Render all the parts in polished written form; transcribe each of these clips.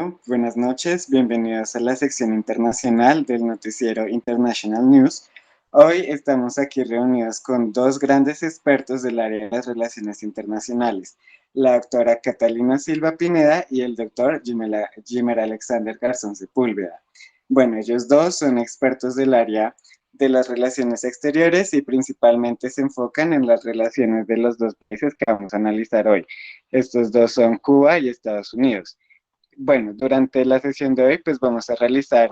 Bueno, buenas noches, bienvenidos a la sección internacional del noticiero International News. Hoy estamos aquí reunidos con dos grandes expertos del área de las relaciones internacionales, la doctora Catalina Silva Pineda y el doctor Jimer Alexander Garzón Sepúlveda. Bueno, ellos dos son expertos del área de las relaciones exteriores y principalmente se enfocan en las relaciones de los dos países que vamos a analizar hoy. Estos dos son Cuba y Estados Unidos. Bueno, durante la sesión de hoy, pues vamos a realizar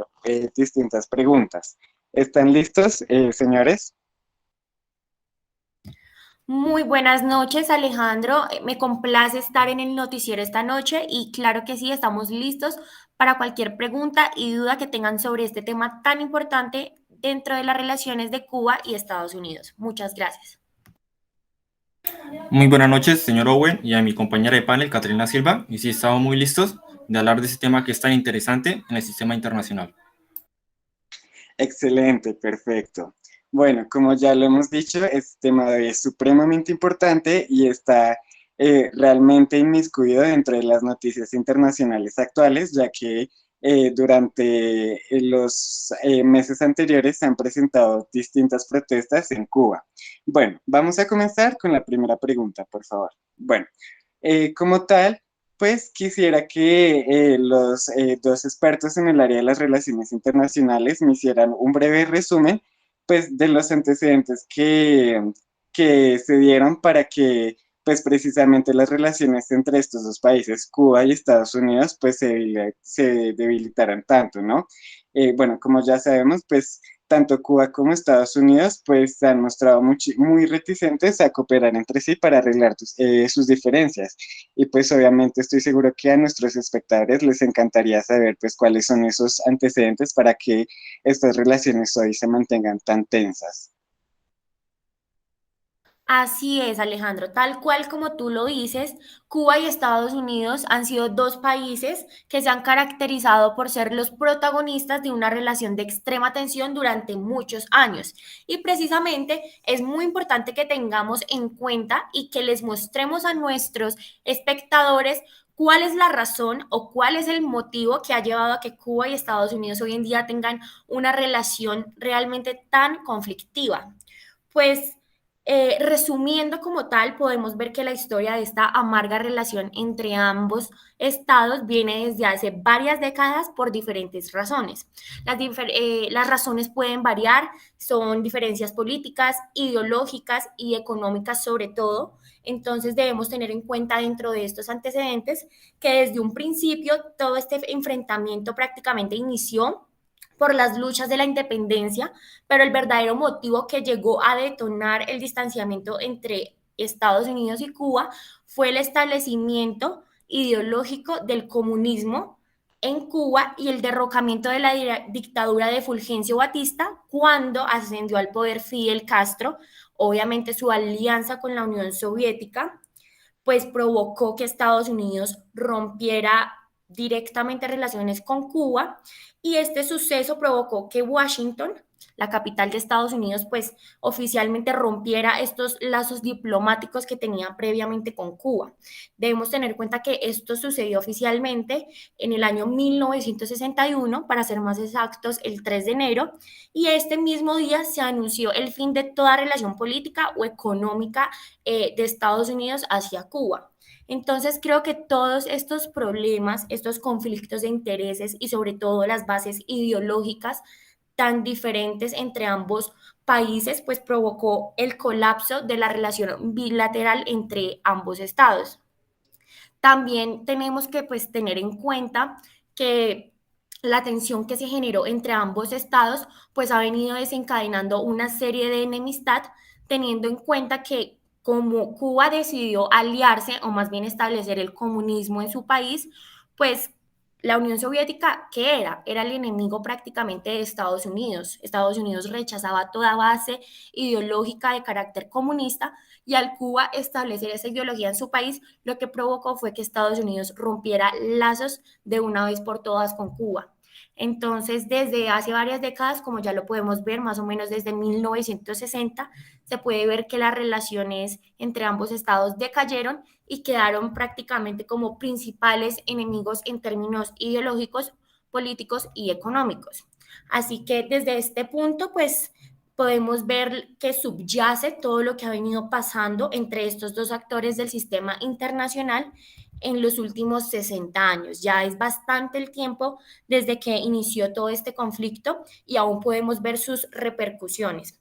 distintas preguntas. ¿Están listos, señores? Muy buenas noches, Alejandro. Me complace estar en el noticiero esta noche y claro que sí, estamos listos para cualquier pregunta y duda que tengan sobre este tema tan importante dentro de las relaciones de Cuba y Estados Unidos. Muchas gracias. Muy buenas noches, señor Owen, y a mi compañera de panel, Caterina Silva. Y sí, estamos muy listos de hablar de ese tema que es tan interesante en el sistema internacional. Excelente, perfecto. Bueno, como ya lo hemos dicho, este tema de hoy es supremamente importante y está realmente inmiscuido dentro de las noticias internacionales actuales, ya que durante los meses anteriores se han presentado distintas protestas en Cuba. Bueno, vamos a comenzar con la primera pregunta, por favor. Bueno, como tal, pues quisiera que los dos expertos en el área de las relaciones internacionales me hicieran un breve resumen, pues, de los antecedentes que se dieron para que, pues, precisamente las relaciones entre estos dos países, Cuba y Estados Unidos, pues, se debilitaran tanto, ¿no? Bueno, como ya sabemos, pues, tanto Cuba como Estados Unidos pues se han mostrado muy reticentes a cooperar entre sí para arreglar sus diferencias. Y pues obviamente estoy seguro que a nuestros espectadores les encantaría saber pues cuáles son esos antecedentes para que estas relaciones hoy se mantengan tan tensas. Así es, Alejandro. Tal cual como tú lo dices, Cuba y Estados Unidos han sido dos países que se han caracterizado por ser los protagonistas de una relación de extrema tensión durante muchos años. Y precisamente es muy importante que tengamos en cuenta y que les mostremos a nuestros espectadores cuál es la razón o cuál es el motivo que ha llevado a que Cuba y Estados Unidos hoy en día tengan una relación realmente tan conflictiva. Pues resumiendo como tal, podemos ver que la historia de esta amarga relación entre ambos estados viene desde hace varias décadas por diferentes razones. Las razones pueden variar, son diferencias políticas, ideológicas y económicas sobre todo. Entonces debemos tener en cuenta dentro de estos antecedentes que desde un principio todo este enfrentamiento prácticamente inició por las luchas de la independencia, pero el verdadero motivo que llegó a detonar el distanciamiento entre Estados Unidos y Cuba fue el establecimiento ideológico del comunismo en Cuba y el derrocamiento de la dictadura de Fulgencio Batista cuando ascendió al poder Fidel Castro, obviamente su alianza con la Unión Soviética pues provocó que Estados Unidos rompiera directamente relaciones con Cuba y este suceso provocó que Washington, la capital de Estados Unidos, pues oficialmente rompiera estos lazos diplomáticos que tenía previamente con Cuba. Debemos tener en cuenta que esto sucedió oficialmente en el año 1961, para ser más exactos, el 3 de enero, y este mismo día se anunció el fin de toda relación política o económica de Estados Unidos hacia Cuba. Entonces creo que todos estos problemas, estos conflictos de intereses y sobre todo las bases ideológicas tan diferentes entre ambos países, pues provocó el colapso de la relación bilateral entre ambos estados. También tenemos que pues tener en cuenta que la tensión que se generó entre ambos estados pues ha venido desencadenando una serie de enemistad, teniendo en cuenta que como Cuba decidió aliarse o más bien establecer el comunismo en su país, pues la Unión Soviética, ¿qué era? Era el enemigo prácticamente de Estados Unidos. Estados Unidos rechazaba toda base ideológica de carácter comunista y al Cuba establecer esa ideología en su país, lo que provocó fue que Estados Unidos rompiera lazos de una vez por todas con Cuba. Entonces, desde hace varias décadas, como ya lo podemos ver, más o menos desde 1960, se puede ver que las relaciones entre ambos estados decayeron y quedaron prácticamente como principales enemigos en términos ideológicos, políticos y económicos. Así que desde este punto, pues podemos ver que subyace todo lo que ha venido pasando entre estos dos actores del sistema internacional en los últimos 60 años. Ya es bastante el tiempo desde que inició todo este conflicto y aún podemos ver sus repercusiones.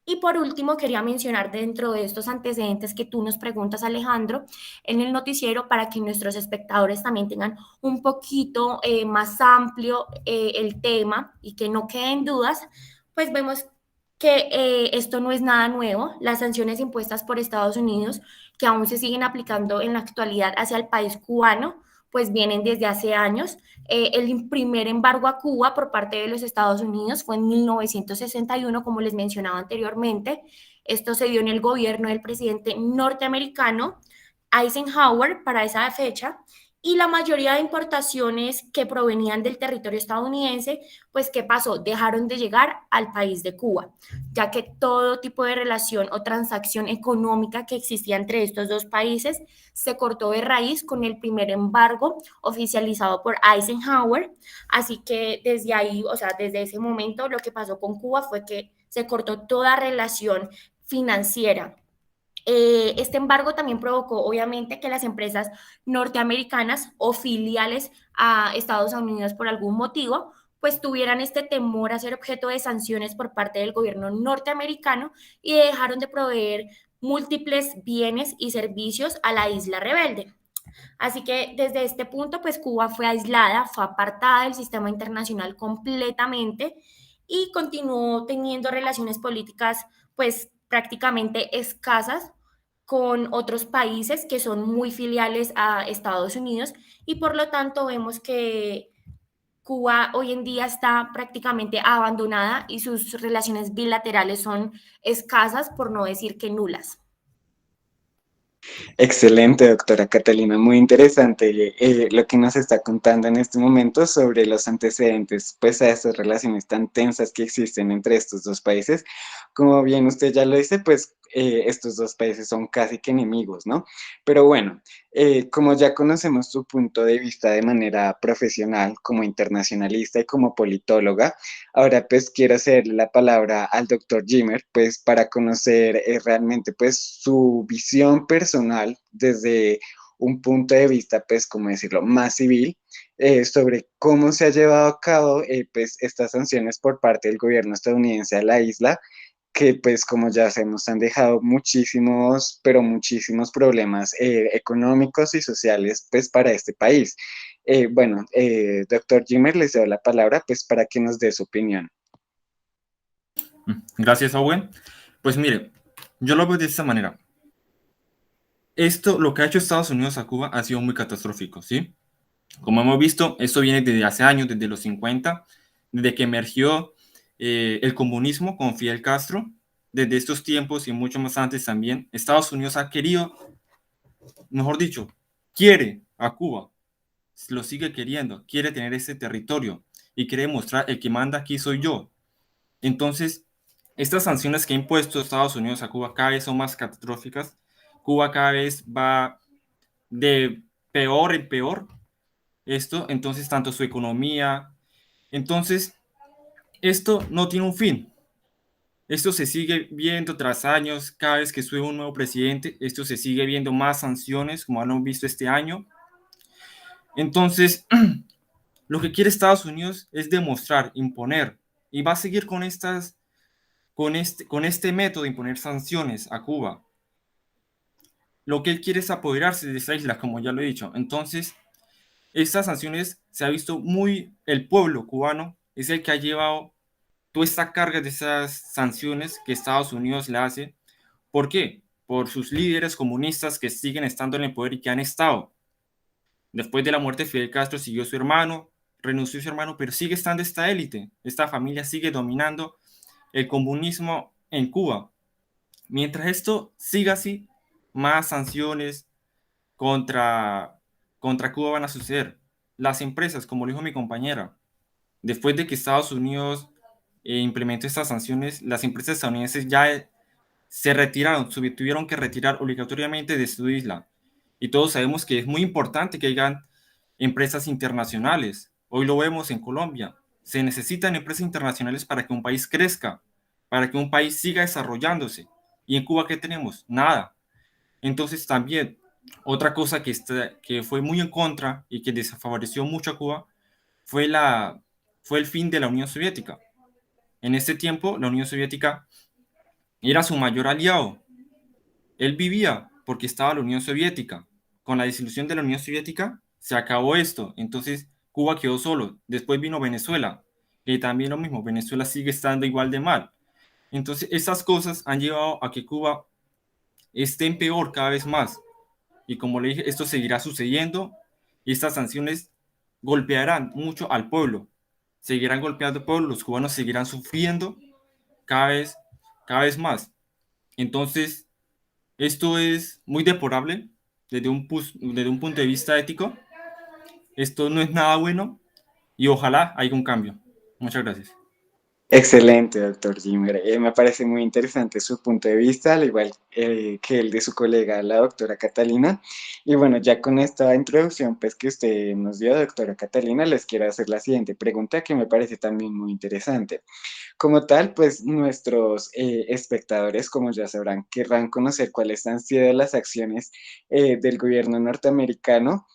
Y por último, quería mencionar dentro de estos antecedentes que tú nos preguntas, Alejandro, en el noticiero, para que nuestros espectadores también tengan un poquito más amplio el tema y que no queden dudas, pues vemos que esto no es nada nuevo. Las sanciones impuestas por Estados Unidos, que aún se siguen aplicando en la actualidad hacia el país cubano, pues vienen desde hace años. El primer embargo a Cuba por parte de los Estados Unidos fue en 1961, como les mencionaba anteriormente. Esto se dio en el gobierno del presidente norteamericano Eisenhower para esa fecha, y la mayoría de importaciones que provenían del territorio estadounidense, pues ¿qué pasó? Dejaron de llegar al país de Cuba, ya que todo tipo de relación o transacción económica que existía entre estos dos países se cortó de raíz con el primer embargo oficializado por Eisenhower. Así que desde ahí, o sea, desde ese momento, lo que pasó con Cuba fue que se cortó toda relación financiera. Este embargo también provocó, obviamente, que las empresas norteamericanas o filiales a Estados Unidos por algún motivo, pues tuvieran este temor a ser objeto de sanciones por parte del gobierno norteamericano y dejaron de proveer múltiples bienes y servicios a la isla rebelde. Así que desde este punto, pues Cuba fue aislada, fue apartada del sistema internacional completamente y continuó teniendo relaciones políticas, pues prácticamente escasas con otros países que son muy filiales a Estados Unidos, y por lo tanto vemos que Cuba hoy en día está prácticamente abandonada y sus relaciones bilaterales son escasas, por no decir que nulas. Excelente, doctora Catalina, muy interesante lo que nos está contando en este momento sobre los antecedentes, pues a estas relaciones tan tensas que existen entre estos dos países. Como bien usted ya lo dice, pues estos dos países son casi que enemigos, ¿no? Pero bueno, como ya conocemos su punto de vista de manera profesional, como internacionalista y como politóloga, ahora pues quiero hacerle la palabra al doctor Jimmer, pues para conocer realmente pues su visión personal desde un punto de vista pues como decirlo más civil, sobre cómo se ha llevado a cabo pues estas sanciones por parte del gobierno estadounidense a la isla, que pues como ya sabemos han dejado muchísimos, pero muchísimos problemas económicos y sociales pues para este país. Bueno, doctor Jimmer, les doy la palabra pues para que nos dé su opinión. Gracias, Owen. Pues mire, yo lo veo de esta manera. Esto, lo que ha hecho Estados Unidos a Cuba ha sido muy catastrófico, ¿sí? Como hemos visto, esto viene desde hace años, desde los 50, desde que emergió el comunismo con Fidel Castro. Desde estos tiempos y mucho más antes también, Estados Unidos ha querido, mejor dicho, quiere a Cuba, lo sigue queriendo, quiere tener ese territorio y quiere demostrar el que manda aquí soy yo. Entonces, estas sanciones que ha impuesto Estados Unidos a Cuba cada vez son más catastróficas. Cuba cada vez va de peor en peor. Esto, entonces, tanto su economía. Entonces, esto no tiene un fin. Esto se sigue viendo tras años, cada vez que sube un nuevo presidente, esto se sigue viendo más sanciones, como han visto este año. Entonces, lo que quiere Estados Unidos es demostrar, imponer, y va a seguir con este método de imponer sanciones a Cuba. Lo que él quiere es apoderarse de esa isla, como ya lo he dicho. Entonces, estas sanciones se ha visto el pueblo cubano es el que ha llevado toda esta carga de esas sanciones que Estados Unidos le hace. ¿Por qué? Por sus líderes comunistas que siguen estando en el poder y que han estado. Después de la muerte de Fidel Castro siguió su hermano, renunció su hermano, pero sigue estando esta élite, esta familia sigue dominando el comunismo en Cuba. Mientras esto siga así, más sanciones contra, contra Cuba van a suceder. Las empresas, como lo dijo mi compañera, después de que Estados Unidos implementó estas sanciones, las empresas estadounidenses ya se retiraron, tuvieron que retirar obligatoriamente de su isla. Y todos sabemos que es muy importante que hayan empresas internacionales. Hoy lo vemos en Colombia. Se necesitan empresas internacionales para que un país crezca, para que un país siga desarrollándose. ¿Y en Cuba qué tenemos? Nada. Entonces también otra cosa que fue muy en contra y que desfavoreció mucho a Cuba fue, fue el fin de la Unión Soviética. En ese tiempo la Unión Soviética era su mayor aliado. Él vivía porque estaba la Unión Soviética. Con la disolución de la Unión Soviética se acabó esto. Entonces Cuba quedó solo. Después vino Venezuela. Y también lo mismo, Venezuela sigue estando igual de mal. Entonces esas cosas han llevado a que Cuba esté en peor cada vez más. Y como le dije, esto seguirá sucediendo y estas sanciones golpearán mucho al pueblo. Seguirán golpeando al pueblo, los cubanos seguirán sufriendo cada vez, cada vez más. Entonces, esto es muy deplorable desde un punto de vista ético. Esto no es nada bueno y ojalá haya un cambio. Muchas gracias. Excelente, doctor Jimmer. Me parece muy interesante su punto de vista, al igual que el de su colega, la doctora Catalina. Y bueno, ya con esta introducción pues, que usted nos dio, doctora Catalina, les quiero hacer la siguiente pregunta que me parece también muy interesante. Como tal, pues nuestros espectadores, como ya sabrán, querrán conocer cuáles han sido las acciones del gobierno norteamericano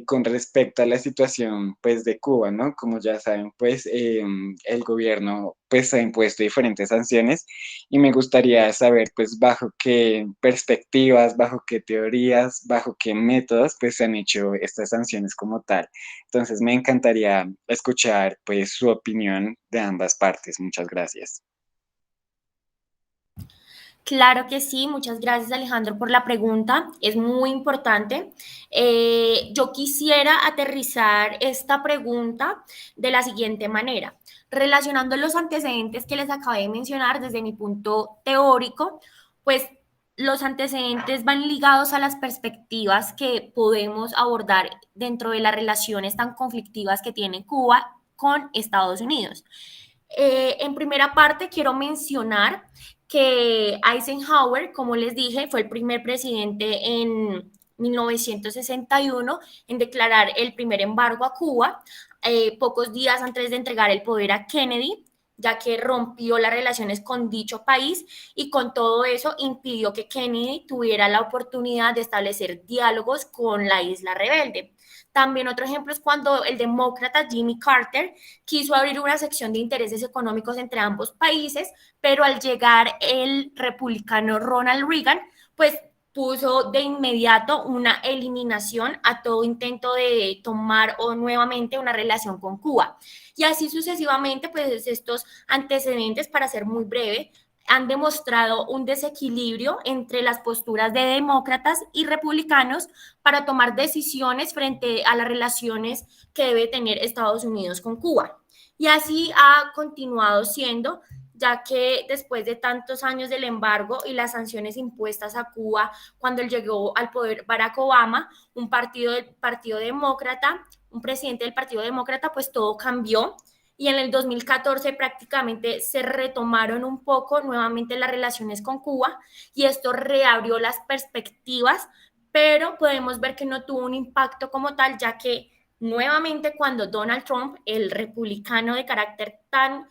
con respecto a la situación, pues, de Cuba, ¿no? Como ya saben, pues, el gobierno, pues, ha impuesto diferentes sanciones y me gustaría saber, pues, bajo qué perspectivas, bajo qué teorías, bajo qué métodos, pues, se han hecho estas sanciones como tal. Entonces me encantaría escuchar pues su opinión de ambas partes. Muchas gracias. Claro que sí, muchas gracias Alejandro por la pregunta, es muy importante. Yo quisiera aterrizar esta pregunta de la siguiente manera, relacionando los antecedentes que les acabé de mencionar desde mi punto teórico, pues los antecedentes van ligados a las perspectivas que podemos abordar dentro de las relaciones tan conflictivas que tiene Cuba con Estados Unidos. En primera parte, quiero mencionar que Eisenhower, como les dije, fue el primer presidente en 1961 en declarar el primer embargo a Cuba, pocos días antes de entregar el poder a Kennedy, ya que rompió las relaciones con dicho país y con todo eso impidió que Kennedy tuviera la oportunidad de establecer diálogos con la isla rebelde. También otro ejemplo es cuando el demócrata Jimmy Carter quiso abrir una sección de intereses económicos entre ambos países, pero al llegar el republicano Ronald Reagan, pues puso de inmediato una eliminación a todo intento de tomar o nuevamente una relación con Cuba. Y así sucesivamente, pues estos antecedentes, para ser muy breve, han demostrado un desequilibrio entre las posturas de demócratas y republicanos para tomar decisiones frente a las relaciones que debe tener Estados Unidos con Cuba. Y así ha continuado siendo, ya que después de tantos años del embargo y las sanciones impuestas a Cuba cuando llegó al poder Barack Obama, un partido del Partido Demócrata, un presidente del Partido Demócrata, pues todo cambió y en el 2014 prácticamente se retomaron un poco nuevamente las relaciones con Cuba y esto reabrió las perspectivas, pero podemos ver que no tuvo un impacto como tal, ya que nuevamente cuando Donald Trump, el republicano de carácter tan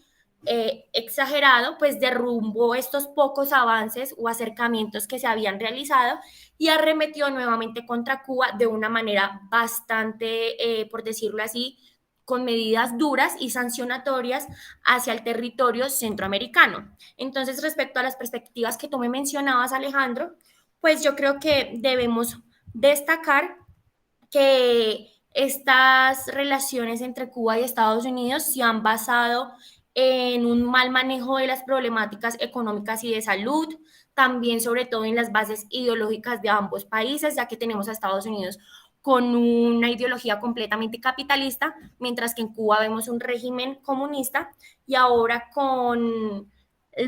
exagerado, pues derrumbó estos pocos avances o acercamientos que se habían realizado y arremetió nuevamente contra Cuba de una manera bastante, por decirlo así, con medidas duras y sancionatorias hacia el territorio centroamericano. Entonces, respecto a las perspectivas que tú me mencionabas, Alejandro, pues yo creo que debemos destacar que estas relaciones entre Cuba y Estados Unidos se han basado en un mal manejo de las problemáticas económicas y de salud, también sobre todo en las bases ideológicas de ambos países, ya que tenemos a Estados Unidos con una ideología completamente capitalista, mientras que en Cuba vemos un régimen comunista y ahora con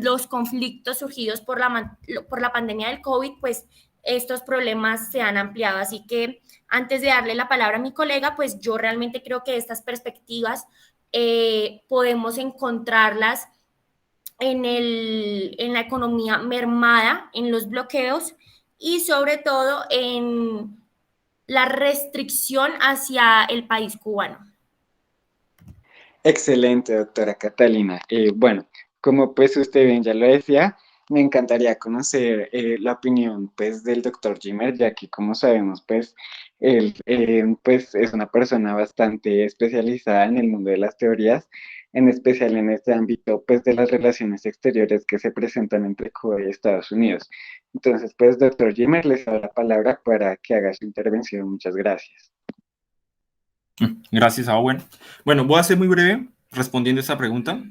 los conflictos surgidos por la pandemia del COVID, pues estos problemas se han ampliado. Así que antes de darle la palabra a mi colega, pues yo realmente creo que estas perspectivas podemos encontrarlas en la economía mermada, en los bloqueos y sobre todo en la restricción hacia el país cubano. Excelente, doctora Catalina. Bueno, como pues usted bien ya lo decía, me encantaría conocer la opinión pues del doctor Jimmer, ya que como sabemos pues él pues es una persona bastante especializada en el mundo de las teorías, en especial en este ámbito pues de las relaciones exteriores que se presentan entre Cuba y Estados Unidos. Entonces pues doctor Jimmer, les doy la palabra para que haga su intervención. Muchas gracias. Gracias, Owen. Bueno, voy a ser muy breve respondiendo esa pregunta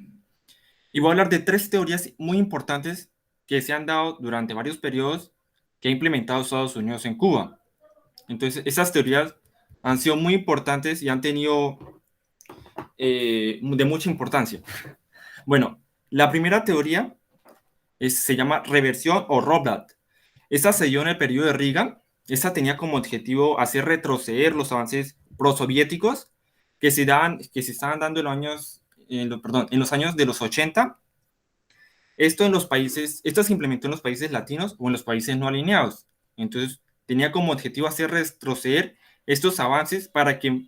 y voy a hablar de tres teorías muy importantes que se han dado durante varios periodos que ha implementado Estados Unidos en Cuba. Entonces, esas teorías han sido muy importantes y han tenido de mucha importancia. Bueno, la primera teoría se llama reversión o rollback. Esta se dio en el periodo de Reagan. Esta tenía como objetivo hacer retroceder los avances prosoviéticos que se estaban dando en los años de los 80. Esto se implementó en los países latinos o en los países no alineados. Entonces, tenía como objetivo hacer retroceder estos avances para que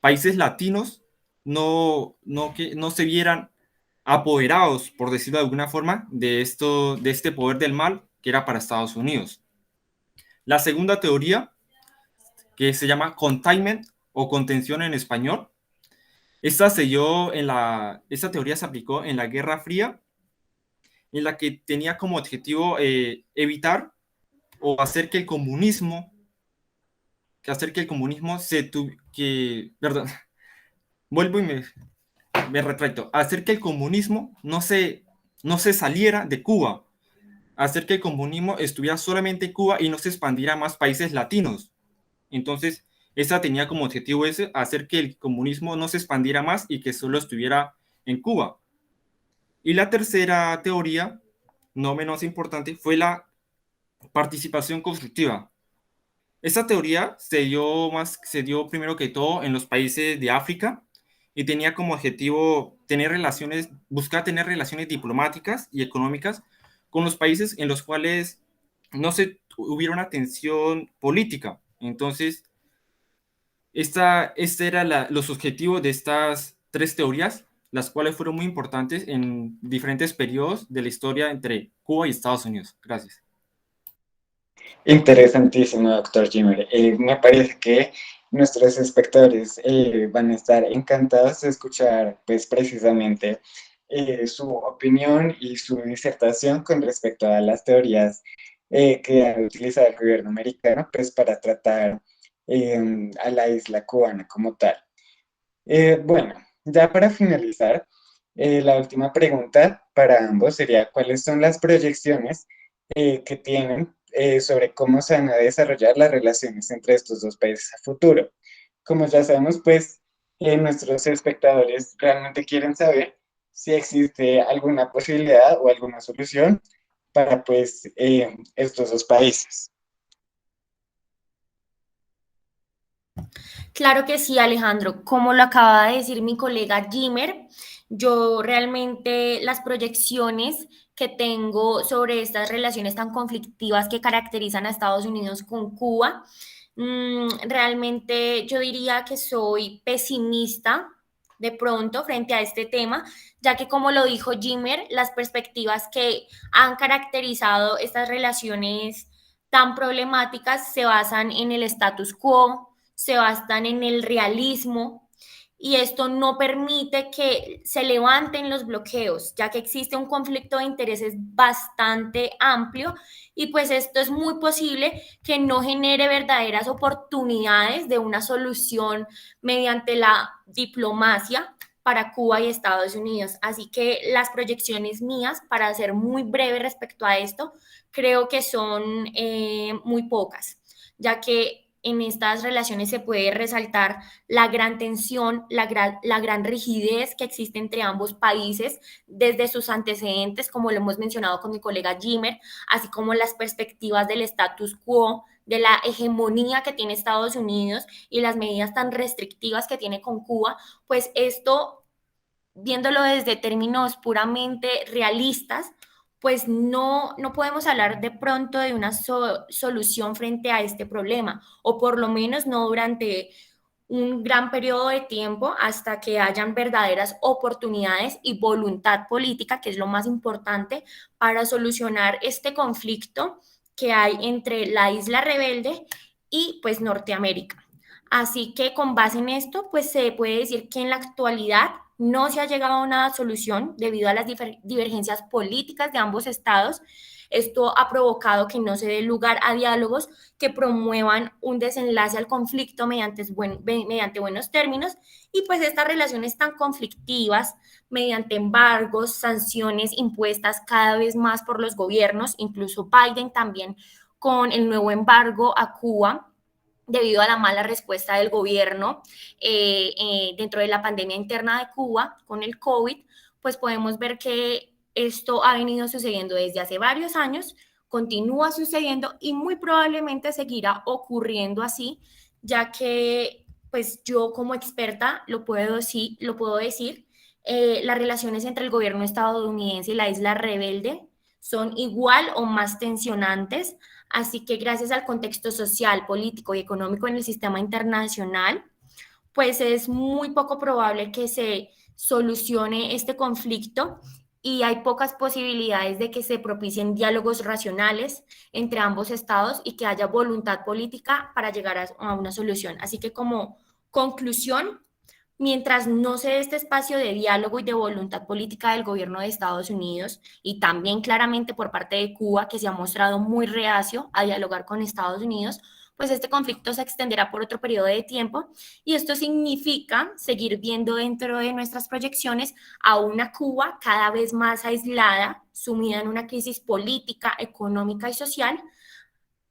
países latinos que no se vieran apoderados, por decirlo de alguna forma, de este poder del mal que era para Estados Unidos. La segunda teoría, que se llama containment o contención en español, esta teoría se aplicó en la Guerra Fría, en la que tenía como objetivo evitar o hacer que el comunismo, perdón, vuelvo y me retracto, hacer que el comunismo no se saliera de Cuba, hacer que el comunismo estuviera solamente en Cuba y no se expandiera a más países latinos. Entonces, esa tenía como objetivo ese, hacer que el comunismo no se expandiera más y que solo estuviera en Cuba. Y la tercera teoría, no menos importante, fue la participación constructiva. Esta teoría se dio primero que todo en los países de África y tenía como objetivo buscar tener relaciones diplomáticas y económicas con los países en los cuales no se hubiera una tensión política. Entonces, este eran los objetivos de estas tres teorías, las cuales fueron muy importantes en diferentes periodos de la historia entre Cuba y Estados Unidos. Gracias. Interesantísimo, doctor Jimmer. Me parece que nuestros espectadores van a estar encantados de escuchar, pues, precisamente su opinión y su disertación con respecto a las teorías que ha utilizado el gobierno americano, pues, para tratar a la isla cubana como tal. Bueno, ya para finalizar, la última pregunta para ambos sería, ¿cuáles son las proyecciones que tienen sobre cómo se van a desarrollar las relaciones entre estos dos países a futuro? Como ya sabemos, pues nuestros espectadores realmente quieren saber si existe alguna posibilidad o alguna solución para pues estos dos países. Claro que sí, Alejandro. Como lo acaba de decir mi colega Jimmer, yo realmente las proyecciones que tengo sobre estas relaciones tan conflictivas que caracterizan a Estados Unidos con Cuba, realmente yo diría que soy pesimista de pronto frente a este tema, ya que como lo dijo Jimmer, las perspectivas que han caracterizado estas relaciones tan problemáticas se basan en el status quo, se basan en el realismo y esto no permite que se levanten los bloqueos, ya que existe un conflicto de intereses bastante amplio y pues esto es muy posible que no genere verdaderas oportunidades de una solución mediante la diplomacia para Cuba y Estados Unidos. Así que las proyecciones mías, para ser muy breve respecto a esto, creo que son muy pocas, ya que en estas relaciones se puede resaltar la gran tensión, la gran rigidez que existe entre ambos países desde sus antecedentes, como lo hemos mencionado con mi colega Jimmer, así como las perspectivas del status quo, de la hegemonía que tiene Estados Unidos y las medidas tan restrictivas que tiene con Cuba, pues esto viéndolo desde términos puramente realistas, pues no podemos hablar de pronto de una solución frente a este problema, o por lo menos no durante un gran periodo de tiempo hasta que hayan verdaderas oportunidades y voluntad política, que es lo más importante, para solucionar este conflicto que hay entre la isla rebelde y pues Norteamérica. Así que con base en esto, pues se puede decir que en la actualidad no se ha llegado a una solución debido a las divergencias políticas de ambos estados. Esto ha provocado que no se dé lugar a diálogos que promuevan un desenlace al conflicto mediante buenos términos, y pues estas relaciones tan conflictivas mediante embargos, sanciones impuestas cada vez más por los gobiernos, incluso Biden también con el nuevo embargo a Cuba debido a la mala respuesta del gobierno dentro de la pandemia interna de Cuba con el COVID, pues podemos ver que esto ha venido sucediendo desde hace varios años, continúa sucediendo y muy probablemente seguirá ocurriendo así, ya que pues yo como experta lo puedo decir, las relaciones entre el gobierno estadounidense y la isla rebelde son igual o más tensionantes. Así que gracias al contexto social, político y económico en el sistema internacional, pues es muy poco probable que se solucione este conflicto y hay pocas posibilidades de que se propicien diálogos racionales entre ambos estados y que haya voluntad política para llegar a una solución. Así que como conclusión, mientras no se dé este espacio de diálogo y de voluntad política del gobierno de Estados Unidos y también claramente por parte de Cuba, que se ha mostrado muy reacio a dialogar con Estados Unidos, pues este conflicto se extenderá por otro periodo de tiempo y esto significa seguir viendo dentro de nuestras proyecciones a una Cuba cada vez más aislada, sumida en una crisis política, económica y social,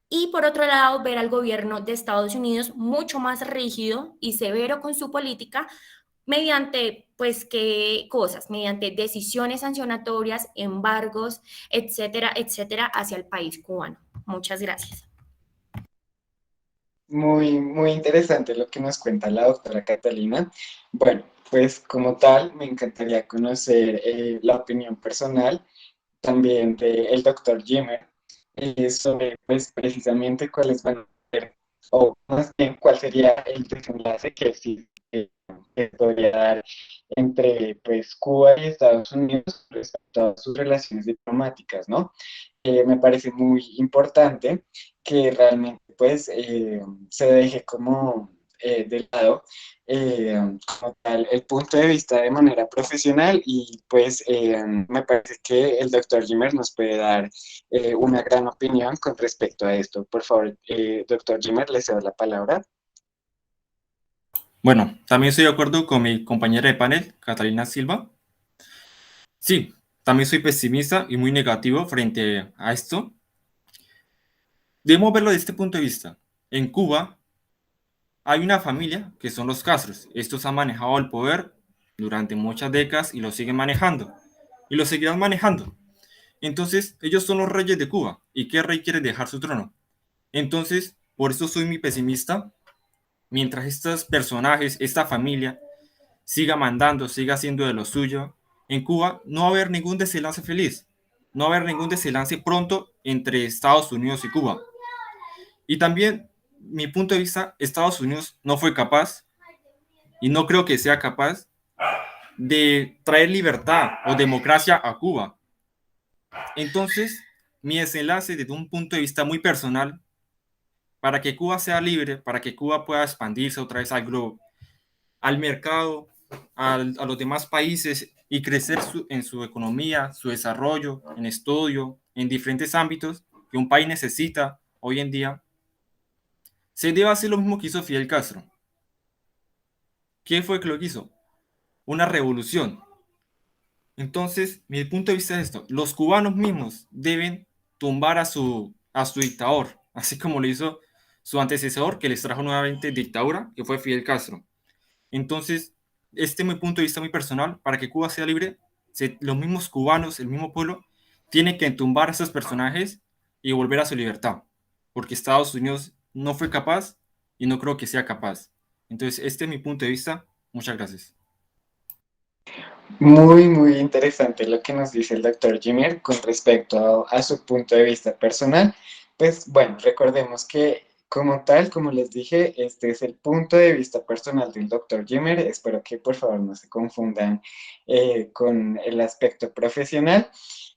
y por otro lado, ver al gobierno de Estados Unidos mucho más rígido y severo con su política mediante, pues, qué cosas, mediante decisiones sancionatorias, embargos, etcétera, etcétera, hacia el país cubano. Muchas gracias. Muy, muy interesante lo que nos cuenta la doctora Catalina. Bueno, pues como tal, me encantaría conocer la opinión personal también del doctor Jimmer sobre pues precisamente cuáles van a ser, o más bien cuál sería el desenlace que sí que podría dar entre pues Cuba y Estados Unidos respecto a sus relaciones diplomáticas, ¿no? Me parece muy importante que realmente pues se deje como de lado como tal el punto de vista de manera profesional y pues me parece que el doctor Jimmer nos puede dar una gran opinión con respecto a esto. Por favor, doctor Jimmer, le cedo la palabra. Bueno, también estoy de acuerdo con mi compañera de panel, Catalina Silva. Sí, también soy pesimista y muy negativo frente a esto. Debemos verlo desde este punto de vista. En Cuba hay una familia que son los Castros. Estos han manejado el poder durante muchas décadas y lo siguen manejando. Y lo seguirán manejando. Entonces, ellos son los reyes de Cuba. ¿Y qué rey quiere dejar su trono? Entonces, por eso soy muy pesimista. Mientras estos personajes, esta familia, siga mandando, siga haciendo de lo suyo, en Cuba no va a haber ningún desenlace feliz. No va a haber ningún desenlace pronto entre Estados Unidos y Cuba. Y también, mi punto de vista, Estados Unidos no fue capaz, y no creo que sea capaz, de traer libertad o democracia a Cuba. Entonces, mi desenlace desde un punto de vista muy personal, para que Cuba sea libre, para que Cuba pueda expandirse otra vez al globo, al mercado, a los demás países y crecer en su economía, su desarrollo, en estudio, en diferentes ámbitos que un país necesita hoy en día, se debe hacer lo mismo que hizo Fidel Castro. ¿Qué fue que lo hizo? Una revolución. Entonces, mi punto de vista es esto. Los cubanos mismos deben tumbar a su dictador, así como lo hizo su antecesor, que les trajo nuevamente dictadura, que fue Fidel Castro. Entonces, este es mi punto de vista muy personal. Para que Cuba sea libre, los mismos cubanos, el mismo pueblo, tiene que tumbar a esos personajes y volver a su libertad. Porque Estados Unidos no fue capaz y no creo que sea capaz. Entonces, este es mi punto de vista. Muchas gracias. Muy, muy interesante lo que nos dice el doctor Jimmer con respecto a su punto de vista personal. Pues bueno, recordemos que como tal, como les dije, este es el punto de vista personal del doctor Jimmer. Espero que por favor no se confundan con el aspecto profesional.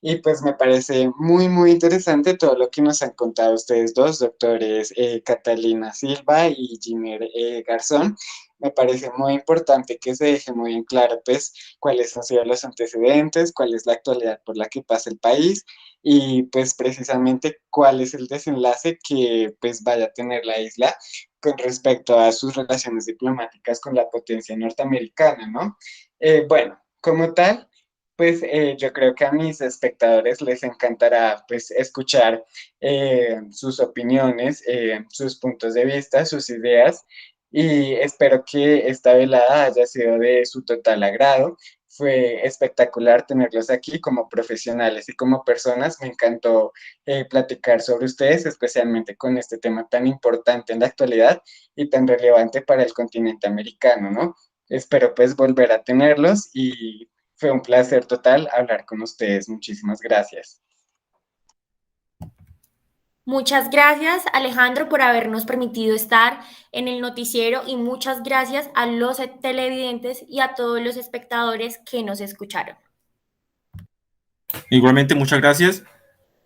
Y pues me parece muy, muy interesante todo lo que nos han contado ustedes dos, doctores Catalina Silva y Jimmer Garzón. Me parece muy importante que se deje muy en claro, pues, cuáles han sido los antecedentes, cuál es la actualidad por la que pasa el país y pues precisamente cuál es el desenlace que pues vaya a tener la isla con respecto a sus relaciones diplomáticas con la potencia norteamericana, ¿no? Bueno, como tal, pues yo creo que a mis espectadores les encantará pues escuchar sus opiniones, sus puntos de vista, sus ideas y espero que esta velada haya sido de su total agrado. Fue espectacular tenerlos aquí como profesionales y como personas. Me encantó platicar sobre ustedes, especialmente con este tema tan importante en la actualidad y tan relevante para el continente americano, ¿no? Espero pues volver a tenerlos y fue un placer total hablar con ustedes. Muchísimas gracias. Muchas gracias, Alejandro, por habernos permitido estar en el noticiero y muchas gracias a los televidentes y a todos los espectadores que nos escucharon. Igualmente, muchas gracias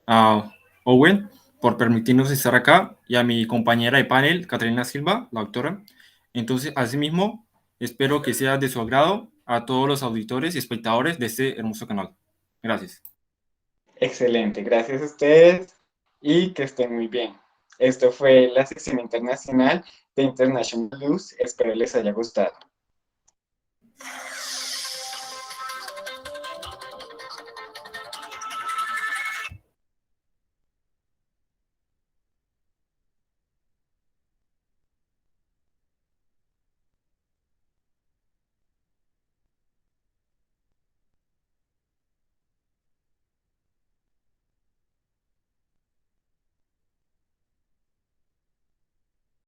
a Owen por permitirnos estar acá y a mi compañera de panel, Catalina Silva, la doctora. Entonces, asimismo, espero que sea de su agrado a todos los auditores y espectadores de este hermoso canal. Gracias. Excelente, gracias a ustedes y que estén muy bien. Esto fue la sección internacional de International Blues. Espero les haya gustado.